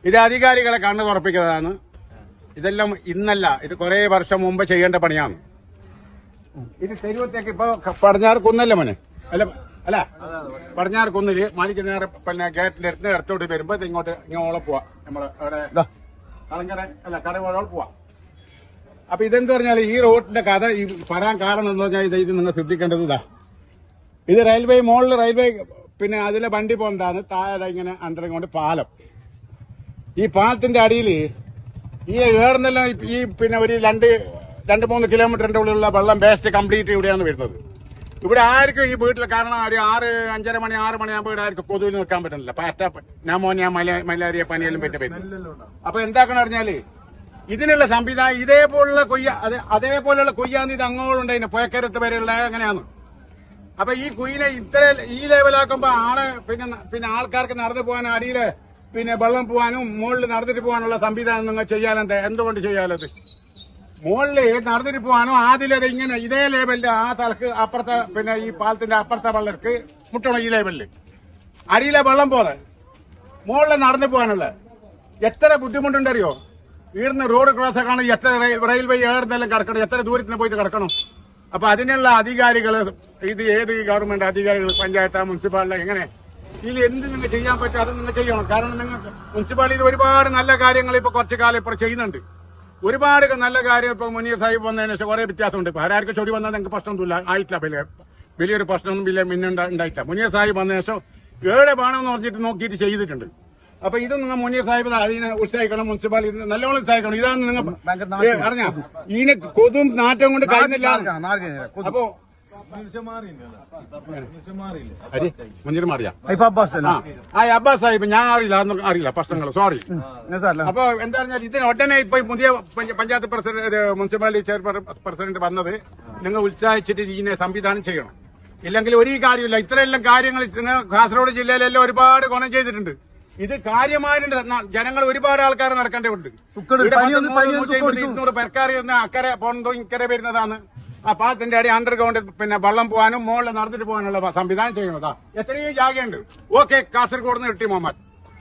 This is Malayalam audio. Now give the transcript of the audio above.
ഇത് അധികാരികളെ കണ്ണു തുറപ്പിക്കുന്നതാണ്. ഇതെല്ലാം ഇന്നല്ല, ഇത് കുറെ വർഷം മുമ്പ് ചെയ്യേണ്ട പണിയാണ്. ഇത് തെരുവത്തേക്ക് ഇപ്പൊ പടിഞ്ഞാറ് കുന്നല്ലേ മോനെ, അല്ല പടിഞ്ഞാറ് കുന്നില് മാലിക്ക് നേരെ പിന്നെ ഗേറ്റിന്റെ അടുത്തോട്ട് വരുമ്പോ ഇങ്ങോട്ട് പോവാ. നമ്മളെ അവിടെ കളങ്കര അല്ല കടവോളം പോവാ. അപ്പൊ ഇതെന്ത് പറഞ്ഞാൽ ഈ റോഡിന്റെ കഥ ഈ പറയാൻ കാരണം എന്ന് പറഞ്ഞാൽ ഇത് നിങ്ങൾ ശ്രദ്ധിക്കേണ്ടത് ഇതാ. ഇത് റെയിൽവേ മോളിൽ റെയിൽവേ പിന്നെ അതിലെ വണ്ടി പോകുന്നതാണ്. താഴെ ഇങ്ങനെ അണ്ടറിങ്ങോട്ട് പാലം. ഈ പാലത്തിന്റെ അടിയിൽ ഈ ഏർന്നെല്ലാം ഈ പിന്നെ ഒരു 2-3 കിലോമീറ്ററിന്റെ ഉള്ളിലുള്ള വെള്ളം വേസ്റ്റ് കംപ്ലീറ്റ് ഇവിടെയാണ് വരുന്നത്. ഇവിടെ ആർക്കും ഈ വീട്ടിൽ കാരണം ഒരു 5:30 മണി 6 മണിയാകുമ്പോൾ ഇവിടെ ആർക്കും കൊതുവിന് നിൽക്കാൻ പറ്റുന്നില്ല. പാറ്റ ന്യൂമോണിയ മലേറിയ പനിയെല്ലാം പറ്റും. അപ്പൊ എന്താക്കണം പറഞ്ഞാല് ഇതിനുള്ള സംവിധാനം അതേപോലുള്ള കൊയ്യാന്ന് ഇത് അങ്ങോട്ടുണ്ടായിരുന്നു. പുഴക്കരത്ത് വരെയുള്ള അങ്ങനെയാണ്. അപ്പൊ ഈ കുയിനെ ഇത്ര ഈ ലെവലാക്കുമ്പോ പിന്നെ ആൾക്കാർക്ക് നടന്നു പോകാൻ അടിയില് പിന്നെ വെള്ളം പോകാനും മുകളിൽ നടന്നിട്ട് പോകാനുള്ള സംവിധാനം നിങ്ങൾ ചെയ്യാലെന്താ? എന്തുകൊണ്ട് ചെയ്യാലത്? മുകളില് നടന്നിട്ട് പോകാനും ആദ്യം ഇങ്ങനെ ഇതേ ലെവലില് ആ തലക്ക് അപ്പുറത്തെ പിന്നെ ഈ പാലത്തിന്റെ അപ്പുറത്തെ വെള്ളർക്ക് മുട്ടണം. ഈ ലെവലില് അടിയിലെ വെള്ളം പോലെ മുകളിൽ നടന്നു പോകാനുള്ള എത്ര ബുദ്ധിമുട്ടുണ്ടറിയോ? ഈടുന്ന് റോഡ് ക്രോസ് ആക്കണം, എത്ര റെയിൽവേ ഏറുന്നെല്ലാം കിടക്കണം, എത്ര ദൂരത്തിന് പോയിട്ട് കിടക്കണം. അപ്പൊ അതിനുള്ള അധികാരികൾ, ഇത് ഏത് ഗവൺമെന്റ് അധികാരികൾ, പഞ്ചായത്ത്, മുനിസിപ്പാലിറ്റി, എങ്ങനെ ഇതിൽ എന്ത് നിങ്ങൾ ചെയ്യാൻ പറ്റും അത് നിങ്ങൾ ചെയ്യണം. കാരണം നിങ്ങൾക്ക് മുനിസിപ്പാലിറ്റിയിൽ ഒരുപാട് നല്ല കാര്യങ്ങൾ ഇപ്പൊ കുറച്ചു കാലം ഇപ്പോൾ ചെയ്യുന്നുണ്ട്. ഒരുപാട് നല്ല കാര്യം ഇപ്പൊ മുനീർ സാഹിബ് വന്നതിന് ശേഷം കുറെ വ്യത്യാസമുണ്ട്. ഇപ്പൊ ആരാർക്ക് ചൊടി വന്നാൽ നിങ്ങൾക്ക് പ്രശ്നമൊന്നുമില്ല, ആയിട്ടില്ല, വലിയൊരു പ്രശ്നമൊന്നും ഉണ്ടായിട്ടില്ല. മുനീർ സാഹിബ് വന്നതിന് ശേഷം ഏടെ വേണമെന്ന് പറഞ്ഞിട്ട് നോക്കിയിട്ട് ചെയ്തിട്ടുണ്ട്. അപ്പൊ ഇത് നിങ്ങൾ മുനീർ സാഹിബ് അതിനെ ഉത്സാഹിക്കണം, മുനിസിപ്പാലിറ്റി നല്ലോണം ഉത്സാഹിക്കണം. ഇതാണ് നിങ്ങൾ അറിഞ്ഞ ഇതിനെ കൊതും നാറ്റം കൊണ്ട് കഴിയുന്നില്ല. അപ്പോ മുനീർ മാറിയാ അബ്ബാസ് സാഹിബ് ഞാൻ അറിയില്ല പ്രശ്നങ്ങൾ, സോറി. അപ്പൊ എന്താ പറഞ്ഞാൽ ഇതിന് ഉടനെ ഇപ്പൊ പുതിയ പഞ്ചായത്ത് പ്രസിഡന്റ് മുനിസിപ്പാലിറ്റി ചെയർപേഴ്സൺ വന്നത് നിങ്ങൾ ഉത്സാഹിച്ചിട്ട് ഇതിനെ സംവിധാനം ചെയ്യണം. ഇല്ലെങ്കിൽ ഒരു കാര്യമില്ല. ഇത്രയെല്ലാം കാര്യങ്ങൾ കാസർഗോഡ് ജില്ലയിലെല്ലാം ഒരുപാട് ഗുണം ചെയ്തിട്ടുണ്ട്. ഇത് കാര്യമായിട്ട് ജനങ്ങൾ ഒരുപാട് ആൾക്കാർ നടക്കേണ്ടതുണ്ട്. 200 പേർക്കാർ അക്കരെ പോകണതോ ഇക്കരെ വരുന്നതാണ്. ആ പാലത്തിന്റെ അടി അണ്ടർഗ്രൗണ്ട് പിന്നെ വെള്ളം പോകാനും മുകളിൽ നടന്നിട്ട് പോകാനുള്ള സംവിധാനം ചെയ്യണതാ. എത്രയും ജാഗയുണ്ട്. ഓക്കെ, കാസർഗോഡ് നിന്ന് ടി മുഹമ്മദ്.